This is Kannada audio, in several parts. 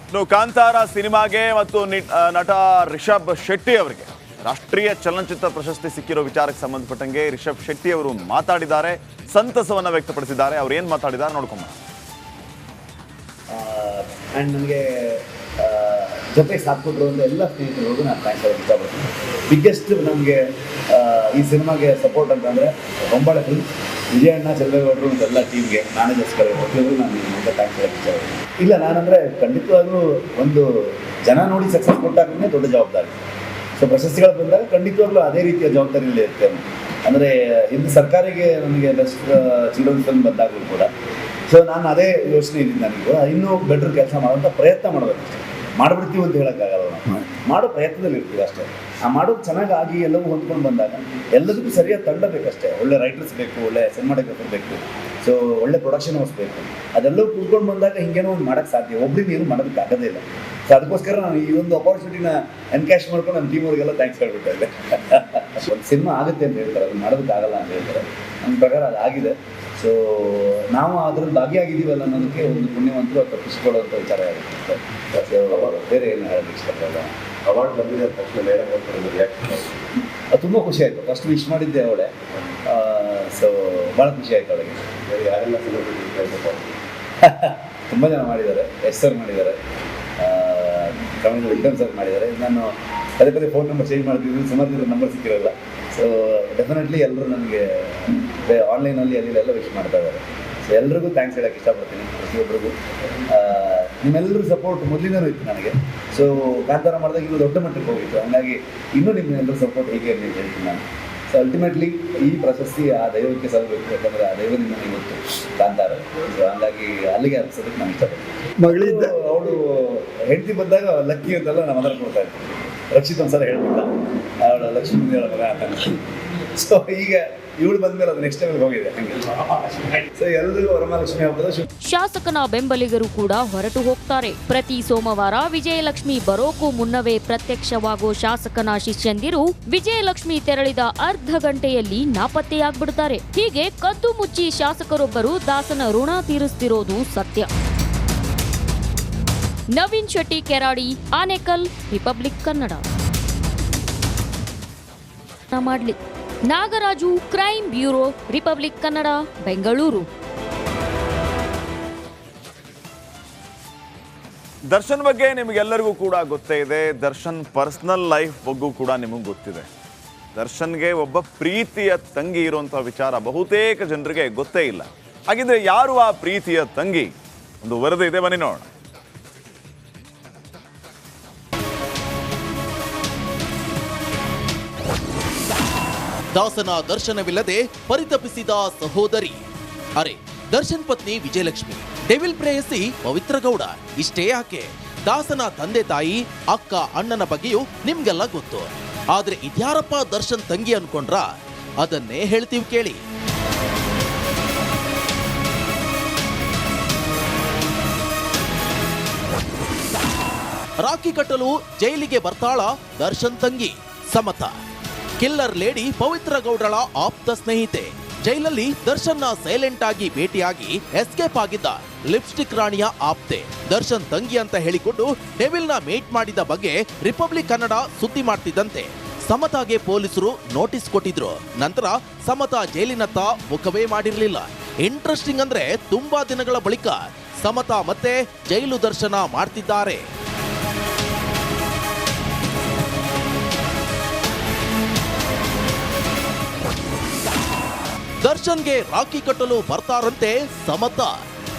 ಇನ್ನು ಕಾಂತಾರ ಸಿನಿಮಾಗೆ ಮತ್ತು ನಟ ರಿಷಬ್ ಶೆಟ್ಟಿ ಅವರಿಗೆ ರಾಷ್ಟ್ರೀಯ ಚಲನಚಿತ್ರ ಪ್ರಶಸ್ತಿ ಸಿಕ್ಕಿರೋ ವಿಚಾರಕ್ಕೆ ಸಂಬಂಧಪಟ್ಟಂಗೆ ರಿಷಬ್ ಶೆಟ್ಟಿ ಅವರು ಮಾತಾಡಿದ್ದಾರೆ, ಸಂತಸವನ್ನ ವ್ಯಕ್ತಪಡಿಸಿದ್ದಾರೆ. ಅವ್ರು ಏನು ಮಾತಾಡಿದ್ದಾರೆ ನೋಡ್ಕೊಂಬ. ಆ್ಯಂಡ್ ನನಗೆ ಜೊತೆ ಸಾಥ್ ಕೊಟ್ಟರು ಅಂತ ಎಲ್ಲ ಸ್ನೇಹಿತರಿಗೂ ನಾನು ಥ್ಯಾಂಕ್ಸ್ ಹೇಳೋಕ್ಕೆ ಇಷ್ಟಪಡ್ತೀನಿ. ಬಿಗ್ಗೆಸ್ಟ್ ನಮಗೆ ಈ ಸಿನಿಮಾಗೆ ಸಪೋರ್ಟ್ ಅಂತಂದರೆ ಬೊಂಬಾಳೆ ಫಿಲ್ಮ್ಸ್, ವಿಜಯಣ್ಣ, ಚಂದ್ರೇಗೌಡರು ಮತ್ತು ಎಲ್ಲ ಟೀಮ್ಗೆ, ಮ್ಯಾನೇಜರ್ಸ್ಗಳು ಪ್ರತಿಯೊಬ್ಬರು ನಾನು ನಿಮಗೆ ಥ್ಯಾಂಕ್ಸ್ ಹೇಳೋಕ್ಕೆ ಇಷ್ಟಪಡ್ತೀನಿ. ಇಲ್ಲ, ನಾನಂದರೆ ಖಂಡಿತವಾಗ್ಲೂ ಒಂದು ಜನ ನೋಡಿ ಸಕ್ಸಸ್ ಕೊಟ್ಟಾಗಲೇ ದೊಡ್ಡ ಜವಾಬ್ದಾರಿ. ಸೊ ಪ್ರಶಸ್ತಿಗಳು ಬಂದಾಗ ಖಂಡಿತವಾಗ್ಲೂ ಅದೇ ರೀತಿಯ ಜವಾಬ್ದಾರಿಯಲ್ಲಿ ಇರ್ತೇನೆ. ಅಂದರೆ ಇಂದು ಸರ್ಕಾರಿಗೆ ನನಗೆ ಬೆಸ್ಟ್ ಚಿಲ್ಡ್ರನ್ ಫಿಲ್ಮ್ ಬಂದಾಗಲೂ ಕೂಡ ಸೊ ನಾನು ಅದೇ ಯೋಚನೆ ಇದ್ದೀನಿ. ನನಗೂ ಇನ್ನೂ ಬೆಟ್ರ್ ಕೆಲಸ ಮಾಡೋಂಥ ಪ್ರಯತ್ನ ಮಾಡಬೇಕು. ಮಾಡಿಬಿಡ್ತೀವಿ ಅಂತ ಹೇಳೋಕ್ಕಾಗಲ್ಲ, ನಾವು ಮಾಡೋ ಪ್ರಯತ್ನದಲ್ಲಿ ಇರ್ತೀವಿ ಅಷ್ಟೇ. ಆ ಮಾಡೋದು ಚೆನ್ನಾಗಿ ಎಲ್ಲವೂ ಹೊಂದ್ಕೊಂಡು ಬಂದಾಗ ಎಲ್ಲದಕ್ಕೂ ಸರಿಯಾದ ತಂಡ ಬೇಕಷ್ಟೇ. ಒಳ್ಳೆ ರೈಟರ್ಸ್ ಬೇಕು, ಒಳ್ಳೆ ಸಿನಿಮಾಟೋಗ್ರಫರ್ ಬೇಕು, ಸೊ ಒಳ್ಳೆ ಪ್ರೊಡಕ್ಷನ್ ಹೌಸ್ ಬೇಕು. ಅದೆಲ್ಲವೂ ಕೂತ್ಕೊಂಡು ಬಂದಾಗ ಹಿಂಗೇನೋ ಒಂದು ಮಾಡೋಕ್ಕೆ ಸಾಧ್ಯ, ಒಬ್ರಿಗೆ ಏನು ಮಾಡೋದಕ್ಕೆ ಆಗೋದೇ ಇಲ್ಲ. ಸೊ ಅದಕ್ಕೋಸ್ಕರ ನಾನು ಈ ಒಂದು ಅಪಾರ್ಚುನಿಟಿನ ಎನ್ಕ್ಯಾಶ್ ಮಾಡ್ಕೊಂಡು ನಮ್ಮ ಟೀಮ್ ಅವರಿಗೆಲ್ಲ ಥ್ಯಾಂಕ್ಸ್ ಹೇಳ್ಬಿಟ್ಟೆ. ಒಂದು ಸಿನಿಮಾ ಆಗುತ್ತೆ ಅಂತ ಹೇಳ್ತಾರೆ, ಅದು ಮಾಡೋದಕ್ಕಾಗಲ್ಲ ಅಂತ ಹೇಳ್ತಾರೆ. ನನ್ನ ಪ್ರಕಾರ ಅದಾಗಿದೆ. ಸೊ ನಾವು ಅದರಲ್ಲಿ ಭಾಗಿಯಾಗಿದ್ದೀವಲ್ಲ ಅನ್ನೋದಕ್ಕೆ ಒಂದು ಪುಣ್ಯವಂತರು ತಪ್ಪಿಸ್ಕೊಳ್ಳೋಂಥ ವಿಚಾರ ಆಗುತ್ತೆ. ಬೇರೆ ಏನು ಹೇಳೋದಕ್ಕೆ ಇಷ್ಟಪಡಲ್ಲ. ಅವಾರ್ಡ್ ಬಂದಿದೆ ಅಂತ ತಕ್ಷಣ ಮೇಡಮ್ ಅದು ತುಂಬ ಖುಷಿ ಆಯಿತು. ಫಸ್ಟ್ ವಿಶ್ ಮಾಡಿದ್ದೆ ಅವಳೆ. ಸೊ ಭಾಳ ಖುಷಿ ಆಯಿತು ಅವಳಿಗೆ. ಯಾರೆಲ್ಲ ತುಂಬ ಜನ ಮಾಡಿದ್ದಾರೆ. ಎಸ್ ಸರ್ ಮಾಡಿದ್ದಾರೆ, ಕಮೆಂಟ್ ವಿಕ್ರಮ್ ಸರ್ ಮಾಡಿದ್ದಾರೆ. ನಾನು ಪದೇ ಪದೇ ಫೋನ್ ನಂಬರ್ ಚೇಂಜ್ ಮಾಡ್ತಿದ್ದೀನಿ, ಸುಮಾರು ಜನ ನಂಬರ್ ಸಿಕ್ಕಿರಲ್ಲ. ಸೊ ಡೆಫಿನೆಟ್ಲಿ ಎಲ್ಲರೂ ನನಗೆ ಆನ್ಲೈನಲ್ಲಿ ಅಲ್ಲೆಲ್ಲ ವಿಶ್ ಮಾಡ್ತಾ ಇದ್ದಾರೆ. ಸೊ ಎಲ್ರಿಗೂ ಥ್ಯಾಂಕ್ಸ್ ಹೇಳೋಕ್ಕೆ ಇಷ್ಟಪಡ್ತೀನಿ, ಪ್ರತಿಯೊಬ್ಬರಿಗೂ. ನಿಮ್ಮೆಲ್ಲರೂ ಸಪೋರ್ಟ್ ಮೊದಲಿನೂ ಇತ್ತು ನನಗೆ. ಸೊ ಕಾಂತಾರ ಮಾಡಿದಾಗ ಇನ್ನೂ ದೊಡ್ಡ ಮಟ್ಟಕ್ಕೆ ಹೋಗಿತ್ತು. ಹಾಗಾಗಿ ಇನ್ನೂ ನಿಮ್ಮೆಲ್ಲರೂ ಸಪೋರ್ಟ್ ಹೀಗೆ ಅಂತ ಹೇಳ್ತೀನಿ ನಾನು. ಸೊ ಅಲ್ಟಿಮೇಟ್ಲಿ ಈ ಪ್ರಶಸ್ತಿ ಆ ದೈವಕ್ಕೆ ಸಲ್ಲಬೇಕು, ಯಾಕಂದರೆ ಆ ದೈವದಿಂದ ನನಗೆ ಗೊತ್ತು ಕಾಂತಾರ. ಸೊ ಹಾಗಾಗಿ ಅಲ್ಲಿಗೆ ಅನ್ಸೋದಕ್ಕೆ ನಾನು ಇಷ್ಟಪಡ್ತೀನಿ. ಮಗಳಿದ್ದ ಅವಳು ಹೆಂಡತಿ ಬಂದಾಗ ಲಕ್ಕಿ ಅಂತೆಲ್ಲ ನಾನು ಮೊದಲು ಕೊಡ್ತಾ ಇರ್ತೀನಿ. ರಕ್ಷಿತ್ ಒಂದ್ಸಲ ಹೇಳ್ಬಿಟ್ಟ, ಅವಳ ಲಕ್ಷ್ಮೀ ಹೇಳ ಮಗ ಅಂತ. ಸೊ ಈಗ ಇವಳು ಬಂದ್ಮೇಲೆ ಅದು ನೆಕ್ಸ್ಟ್ ಟೈಮ್ ಹೋಗಿದೆ. ಸೊ ಎಲ್ಲರಿಗೂ ವರಮಹಾಲಕ್ಷ್ಮಿ ಹಬ್ಬದ ಶಾಸಕನ ಬೆಂಬಲಿಗರು ಕೂಡ ಹೊರಟು ಹೋಗ್ತಾರೆ. ಪ್ರತಿ ಸೋಮವಾರ ವಿಜಯಲಕ್ಷ್ಮಿ ಬರೋಕು ಮುನ್ನವೇ ಪ್ರತ್ಯಕ್ಷವಾಗೋ ಶಾಸಕನ ಶಿಷ್ಯಂದಿರು ವಿಜಯಲಕ್ಷ್ಮಿ ತೆರಳಿದ ಅರ್ಧ ಗಂಟೆಯಲ್ಲಿ ನಾಪತ್ತೆಯಾಗ್ಬಿಡ್ತಾರೆ. ಹೀಗೆ ಕದ್ದು ಮುಚ್ಚಿ ಶಾಸಕರೊಬ್ಬರು ದಾಸನ ಋಣ ತೀರಿಸ್ತಿರೋದು ಸತ್ಯ. ನವೀನ್ ಶೆಟ್ಟಿ, ಕೆರಾಡಿ, ಆನೇಕಲ್, ರಿಪಬ್ಲಿಕ್ ಕನ್ನಡ. ಮಾಡ್ಲಿ Nagaraju, crime bureau, republic Kannada, Bengaluru. Darshan ಬಗ್ಗೆ ನಿಮಗೆಲ್ಲರಿಗೂ ಕೂಡ ಗೊತ್ತೇ ಇದೆ. ದರ್ಶನ್ ಪರ್ಸನಲ್ ಲೈಫ್ ಬಗ್ಗೂ ಕೂಡ ನಿಮಗೆ ಗೊತ್ತಿದೆ. ದರ್ಶನ್ಗೆ ಒಬ್ಬ ಪ್ರೀತಿಯ ತಂಗಿ ಇರುವಂಥ ವಿಚಾರ ಬಹುತೇಕ ಜನರಿಗೆ ಗೊತ್ತೇ ಇಲ್ಲ. ಹಾಗಿದ್ರೆ ಯಾರು ಆ ಪ್ರೀತಿಯ ತಂಗಿ? ಒಂದು ವರದಿ ಇದೆ, ಬನ್ನಿ ನೋಡೋಣ. ದಾಸನ ದರ್ಶನವಿಲ್ಲದೆ ಪರಿತಪಿಸಿದ ಸಹೋದರಿ. ಅರೆ, ದರ್ಶನ್ ಪತ್ನಿ ವಿಜಯಲಕ್ಷ್ಮಿ, ಡೆವಿಲ್ ಪ್ರೇಯಸಿ ಪವಿತ್ರ ಗೌಡ. ಇಷ್ಟೇ ಯಾಕೆ, ದಾಸನ ತಂದೆ ತಾಯಿ, ಅಕ್ಕ, ಅಣ್ಣನ ಬಗ್ಗೆಯೂ ನಿಮ್ಗೆಲ್ಲ ಗೊತ್ತು. ಆದ್ರೆ ಇದ್ಯಾರಪ್ಪ ದರ್ಶನ್ ತಂಗಿ ಅನ್ಕೊಂಡ್ರ? ಅದನ್ನೇ ಹೇಳ್ತೀವಿ ಕೇಳಿ. ರಾಖಿ ಕಟ್ಟಲು ಜೈಲಿಗೆ ಬರ್ತಾಳ ದರ್ಶನ್ ತಂಗಿ ಸಮತಾ. ಕಿಲ್ಲರ್ ಲೇಡಿ ಪವಿತ್ರ ಗೌಡಳ ಆಪ್ತ ಸ್ನೇಹಿತೆ. ಜೈಲಲ್ಲಿ ದರ್ಶನ್ನ ಸೈಲೆಂಟ್ ಆಗಿ ಭೇಟಿಯಾಗಿ ಎಸ್ಕೇಪ್ ಆಗಿದ್ದ ಲಿಪ್ಸ್ಟಿಕ್ ರಾಣಿಯ ಆಪ್ತೆ. ದರ್ಶನ್ ತಂಗಿ ಅಂತ ಹೇಳಿಕೊಂಡು ಡೆವಿಲ್ನ ಮೀಟ್ ಮಾಡಿದ ಬಗ್ಗೆ ರಿಪಬ್ಲಿಕ್ ಕನ್ನಡ ಸುದ್ದಿ ಮಾಡ್ತಿದ್ದಂತೆ ಸಮತಾಗೆ ಪೊಲೀಸರು ನೋಟಿಸ್ ಕೊಟ್ಟಿದ್ರು. ನಂತರ ಸಮತಾ ಜೈಲಿನತ್ತ ಮುಖವೇ ಮಾಡಿರಲಿಲ್ಲ. ಇಂಟ್ರೆಸ್ಟಿಂಗ್ ಅಂದ್ರೆ ತುಂಬಾ ದಿನಗಳ ಬಳಿಕ ಸಮತಾ ಮತ್ತೆ ಜೈಲು ದರ್ಶನ ಮಾಡ್ತಿದ್ದಾರೆ. ದರ್ಶನ್ಗೆ ರಾಖಿ ಕಟ್ಟಲು ಬರ್ತಾರಂತೆ ಸಮತಾ.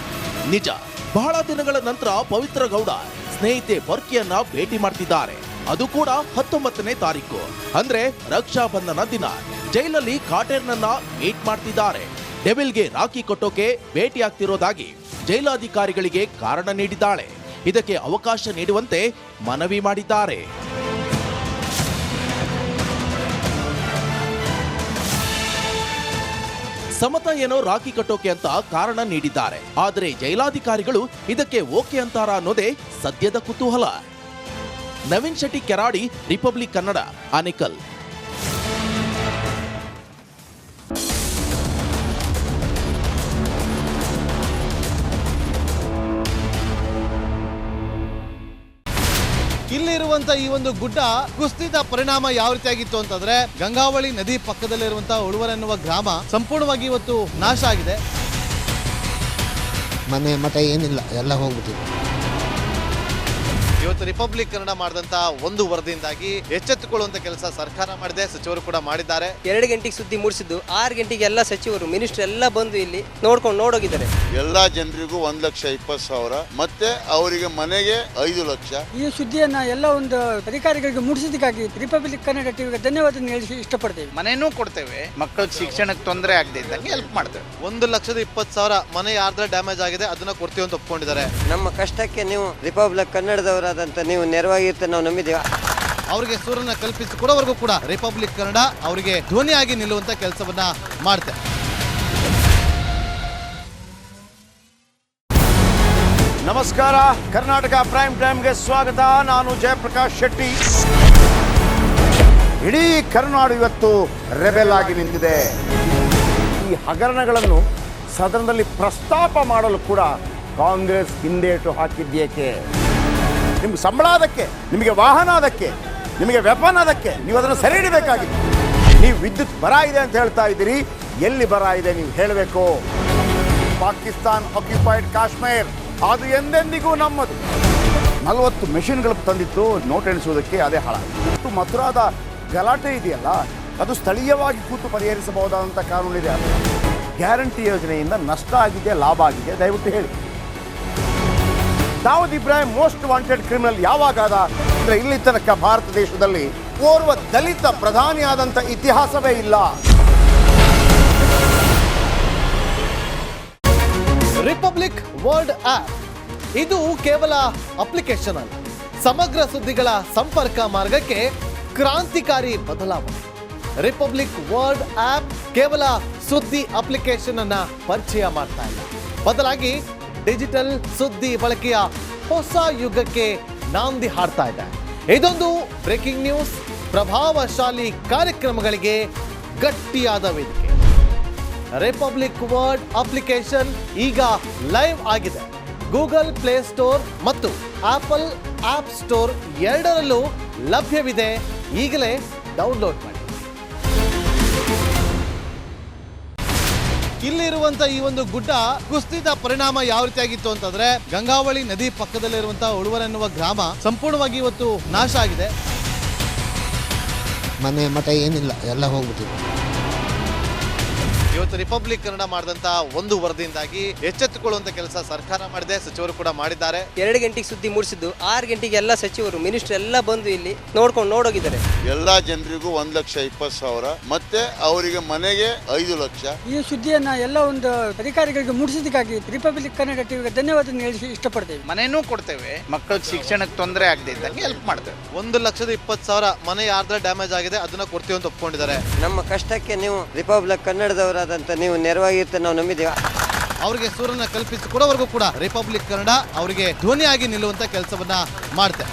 ನಿಜ, ಬಹಳ ದಿನಗಳ ನಂತರ ಪವಿತ್ರ ಗೌಡ ಸ್ನೇಹಿತೆ ಬರ್ಕಿಯನ್ನ ಭೇಟಿ ಮಾಡ್ತಿದ್ದಾರೆ. ಅದು ಕೂಡ 19ನೇ ತಾರೀಕು, ಅಂದ್ರೆ ರಕ್ಷಾ ಬಂಧನ ದಿನ. ಜೈಲಲ್ಲಿ ಕಾಟೇರ್ನನ್ನ ಮೀಟ್ ಮಾಡ್ತಿದ್ದಾರೆ. ಡೆವಿಲ್ಗೆ ರಾಖಿ ಕಟ್ಟೋಕೆ ಭೇಟಿ ಆಗ್ತಿರೋದಾಗಿ ಜೈಲಾಧಿಕಾರಿಗಳಿಗೆ ಕಾರಣ ನೀಡಿದ್ದಾಳೆ. ಇದಕ್ಕೆ ಅವಕಾಶ ನೀಡುವಂತೆ ಮನವಿ ಮಾಡಿದ್ದಾರೆ. ಸಮತಾ ಏನೋ ರಾಖಿ ಕಟ್ಟೋಕೆ ಅಂತ ಕಾರಣ ನೀಡಿದ್ದಾರೆ. ಆದರೆ ಜೈಲಾಧಿಕಾರಿಗಳು ಇದಕ್ಕೆ ಓಕೆ ಅಂತಾರ ಅನ್ನೋದೇ ಸದ್ಯದ ಕುತೂಹಲ. ನವೀನ್ ಶೆಟ್ಟಿ, ಕೆರಾಡಿ, ರಿಪಬ್ಲಿಕ್ ಕನ್ನಡ, ಆನೇಕಲ್. ಇಲ್ಲಿರುವಂತ ಈ ಒಂದು ಗುಡ್ಡ ಕುಸಿದ ಪರಿಣಾಮ ಯಾವ ರೀತಿಯಾಗಿತ್ತು ಅಂತಂದ್ರೆ ಗಂಗಾವಳಿ ನದಿ ಪಕ್ಕದಲ್ಲಿರುವಂತಹ ಉಳುವರ್ ಎನ್ನುವ ಗ್ರಾಮ ಸಂಪೂರ್ಣವಾಗಿ ಇವತ್ತು ನಾಶ ಆಗಿದೆ. ಮನೆ ಮಠ ಏನಿಲ್ಲ, ಎಲ್ಲ ಹೋಗ್ಬಿಟ್ಟಿದೆ. ಇವತ್ತು ರಿಪಬ್ಲಿಕ್ ಕನ್ನಡ ಮಾಡಿದಂತ ಒಂದು ವರದಿಯಿಂದಾಗಿ ಎಚ್ಚೆತ್ತುಕೊಳ್ಳುವಂತ ಕೆಲಸ ಸರ್ಕಾರ ಮಾಡಿದೆ, ಸಚಿವರು ಕೂಡ ಮಾಡಿದ್ದಾರೆ. 2 ಗಂಟೆಗೆ ಸುದ್ದಿ ಮೂಡಿಸಿದ್ದು 6 ಗಂಟೆಗೆ ಎಲ್ಲ ಸಚಿವರು ಮಿನಿಸ್ಟರ್ ಎಲ್ಲ ಬಂದು ಇಲ್ಲಿ ನೋಡೋಗಿದ್ದಾರೆ. ಎಲ್ಲಾ ಜನರಿಗೂ 1,20,000 ಮತ್ತೆ ಅವರಿಗೆ ಮನೆಗೆ 5 ಲಕ್ಷ. ಈ ಸುದ್ದಿಯನ್ನ ಎಲ್ಲ ಒಂದು ಅಧಿಕಾರಿಗಳಿಗೆ ಮುಟ್ಟಿಸಿದ್ದಕ್ಕಾಗಿ ರಿಪಬ್ಲಿಕ್ ಕನ್ನಡ ಟಿವಿಗೆ ಧನ್ಯವಾದ ಹೇಳಿ ಇಷ್ಟಪಡ್ತೇವೆ. ಮನೆಯೂ ಕೊಡ್ತೇವೆ, ಮಕ್ಕಳ ಶಿಕ್ಷಣಕ್ಕೆ ತೊಂದರೆ ಆಗದೆ ಇದ್ದಂಗೆ ಹೆಲ್ಪ್ ಮಾಡ್ತೇವೆ. 1,20,000 ಮನೆ ಯಾರ್ದ್ರ ಡ್ಯಾಮೇಜ್ ಆಗಿದೆ ಅದನ್ನ ಕೊಡ್ತೀವಿ ಅಂತ ಒಪ್ಕೊಂಡಿದ್ದಾರೆ. ನಮ್ಮ ಕಷ್ಟಕ್ಕೆ ನೀವು ರಿಪಬ್ಲಿಕ್ ಕನ್ನಡದವರಾದಂತ ನೀವು ನೆರವಾಗಿರ್ತೀರ ನಾವು ನಂಬಿದ್ದೇವೆ. ಅವರಿಗೆ ಸೂರನ್ನ ಕಲ್ಪಿಸಿ ಕೊಡೋವರೆಗೂ ಕೂಡ ರಿಪಬ್ಲಿಕ್ ಕನ್ನಡ ಅವರಿಗೆ ಧ್ವನಿಯಾಗಿ ನಿಲ್ಲುವಂತ ಕೆಲಸವನ್ನ ಮಾಡುತ್ತೆ. ನಮಸ್ಕಾರ, ಕರ್ನಾಟಕ ಪ್ರೈಮ್ ಟೈಮ್ಗೆ ಸ್ವಾಗತ. ನಾನು ಜಯಪ್ರಕಾಶ್ ಶೆಟ್ಟಿ. ಇಡೀ ಕರ್ನಾಡು ಇವತ್ತು ರೆಬೆಲ್ ಆಗಿ ನಿಂತಿದೆ. ಈ ಹಗರಣಗಳನ್ನು ಸದನದಲ್ಲಿ ಪ್ರಸ್ತಾಪ ಮಾಡಲು ಕೂಡ ಕಾಂಗ್ರೆಸ್ ಹಿಂದೇಟು ಹಾಕಿದ್ದೇಕೆ? ನಿಮ್ಗೆ ಸಂಬಳ ಅದಕ್ಕೆ, ನಿಮಗೆ ವಾಹನ ಅದಕ್ಕೆ, ನಿಮಗೆ ವೆಪನ್ ಅದಕ್ಕೆ, ನೀವು ಅದನ್ನು ಸೆರೆ ಹಿಡಿಬೇಕಾಗಿತ್ತು. ನೀವು ವಿದ್ಯುತ್ ಬರ ಇದೆ ಅಂತ ಹೇಳ್ತಾ ಇದ್ದೀರಿ, ಎಲ್ಲಿ ಬರ ಇದೆ ನೀವು ಹೇಳಬೇಕು. ಪಾಕಿಸ್ತಾನ್ ಆಕ್ಯುಪೈಡ್ ಕಾಶ್ಮೀರ್ ಅದು ಎಂದೆಂದಿಗೂ ನಮ್ಮದು. 40 ಮೆಷಿನ್ಗಳು ತಂದಿತ್ತು ನೋಟ್ ಎಣಿಸುವುದಕ್ಕೆ, ಅದೇ ಹಾಳಾಗಿದೆ. ಮಥುರಾದ ಗಲಾಟೆ ಇದೆಯಲ್ಲ, ಅದು ಸ್ಥಳೀಯವಾಗಿ ಕೂತು ಪರಿಹರಿಸಬಹುದಾದಂಥ ಕಾನೂನಿದೆ. ಗ್ಯಾರಂಟಿ ಯೋಜನೆಯಿಂದ ನಷ್ಟ ಆಗಿದೆ, ಲಾಭ ಆಗಿದೆ, ದಯವಿಟ್ಟು ಹೇಳಿ. Dawood Ibrahim most wanted criminal ಯಾವಾಗಾದ ಅಂದರೆ ಇಲ್ಲಿ ತನಕ ಭಾರತ ದೇಶದಲ್ಲಿ ಓರ್ವ ದಲಿತ ಪ್ರಧಾನಿಯಾದಂಥ ಇತಿಹಾಸವೇ ಇಲ್ಲ. ರಿಪಬ್ಲಿಕ್ ವರ್ಲ್ಡ್ ಆಪ್ ಇದು ಕೇವಲ ಅಪ್ಲಿಕೇಶನ್ ಅಲ್ಲ, ಸಮಗ್ರ ಸುದ್ದಿಗಳ ಸಂಪರ್ಕ ಮಾರ್ಗಕ್ಕೆ ಕ್ರಾಂತಿಕಾರಿ ಬದಲಾವಣೆ. ರಿಪಬ್ಲಿಕ್ ವರ್ಲ್ಡ್ ಆಪ್ ಕೇವಲ ಸುದ್ದಿ ಅಪ್ಲಿಕೇಶನ್ ಅನ್ನ ಪರಿಚಯ ಮಾಡ್ತಾ ಇಲ್ಲ, ಬದಲಾಗಿ ಡಿಜಿಟಲ್ ಸುದ್ದಿ ಬಳಕೆಯ ಹೊಸ ಯುಗಕ್ಕೆ ನಾಂದಿ ಹಾಡ್ತಾ ಇದೆ. ಇದೊಂದು ಬ್ರೇಕಿಂಗ್ ನ್ಯೂಸ್, ಪ್ರಭಾವಶಾಲಿ ಕಾರ್ಯಕ್ರಮಗಳಿಗೆ ಗಟ್ಟಿಯಾದ ವೇದಿಕೆ. ರಿಪಬ್ಲಿಕ್ ವರ್ಲ್ಡ್ ಅಪ್ಲಿಕೇಶನ್ ಈಗ ಲೈವ್ ಆಗಿದೆ. ಗೂಗಲ್ ಪ್ಲೇ ಸ್ಟೋರ್ ಮತ್ತು ಆಪಲ್ ಆಪ್ ಸ್ಟೋರ್ ಎರಡರಲ್ಲೂ ಲಭ್ಯವಿದೆ. ಈಗಲೇ ಡೌನ್ಲೋಡ್ ಮಾಡಿ. ಇಲ್ಲಿರುವಂತ ಈ ಒಂದು ಗುಡ್ಡ ಕುಸಿದ ಪರಿಣಾಮ ಯಾವ ರೀತಿಯಾಗಿತ್ತು ಅಂತಂದ್ರೆ ಗಂಗಾವಳಿ ನದಿ ಪಕ್ಕದಲ್ಲಿರುವಂತಹ ಉಳುವರ್ ಎನ್ನುವ ಗ್ರಾಮ ಸಂಪೂರ್ಣವಾಗಿ ಇವತ್ತು ನಾಶ ಆಗಿದೆ. ಮನೆ ಮಠ ಏನಿಲ್ಲ, ಎಲ್ಲ ಹೋಗ್ಬಿಟ್ಟಿದೆ. ಇವತ್ತು ರಿಪಬ್ಲಿಕ್ ಕನ್ನಡ ಮಾಡಿದಂತ ಒಂದು ವರದಿಯಿಂದಾಗಿ ಎಚ್ಚೆತ್ತುಕೊಳ್ಳುವಂತ ಕೆಲಸ ಸರ್ಕಾರ ಮಾಡಿದೆ, ಸಚಿವರು ಕೂಡ ಮಾಡಿದ್ದಾರೆ. 2 ಗಂಟೆಗೆ ಸುದ್ದಿ ಮೂಡಿಸಿದ್ದು 6 ಗಂಟೆಗೆ ಎಲ್ಲ ಸಚಿವರು ಮಿನಿಸ್ಟರ್ ಎಲ್ಲ ಬಂದು ಇಲ್ಲಿ ನೋಡೋಗಿದ್ದಾರೆ. ಎಲ್ಲಾ ಜನರಿಗೂ 1,20,000 ಮತ್ತೆ ಅವರಿಗೆ ಮನೆಗೆ 5 ಲಕ್ಷ. ಈ ಸುದ್ದಿಯನ್ನ ಎಲ್ಲ ಒಂದು ಅಧಿಕಾರಿಗಳಿಗೆ ಮುಟ್ಟಿಸಿದ್ದಕ್ಕಾಗಿ ರಿಪಬ್ಲಿಕ್ ಕನ್ನಡ ಟಿವಿಗೆ ಧನ್ಯವಾದ ಹೇಳಿ ಇಷ್ಟಪಡ್ತೇವೆ. ಮನೆಯೂ ಕೊಡ್ತೇವೆ, ಮಕ್ಕಳ ಶಿಕ್ಷಣಕ್ಕೆ ತೊಂದರೆ ಆಗದೆ ಇದ್ದಂಗೆ ಹೆಲ್ಪ್ ಮಾಡ್ತೇವೆ. 1,20,000 ಮನೆ ಯಾರ್ದ್ರ ಡ್ಯಾಮೇಜ್ ಆಗಿದೆ ಅದನ್ನ ಕೊಡ್ತೀವಿ ಅಂತ ಒಪ್ಕೊಂಡಿದ್ದಾರೆ. ನಮ್ಮ ಕಷ್ಟಕ್ಕೆ ನೀವು ರಿಪಬ್ಲಿಕ್ ಕನ್ನಡದವರಾದಂತ ನೀವು ನೆರವಾಗಿರ್ತೀರ ನಾವು ನಂಬಿದ್ದೇವೆ. ಅವರಿಗೆ ಸೂರನ್ನ ಕಲ್ಪಿಸಿ ಕೊಡೋವರೆಗೂ ಕೂಡ ರಿಪಬ್ಲಿಕ್ ಕನ್ನಡ ಅವರಿಗೆ ಧ್ವನಿಯಾಗಿ ನಿಲ್ಲುವಂತ ಕೆಲಸವನ್ನ ಮಾಡುತ್ತೆ.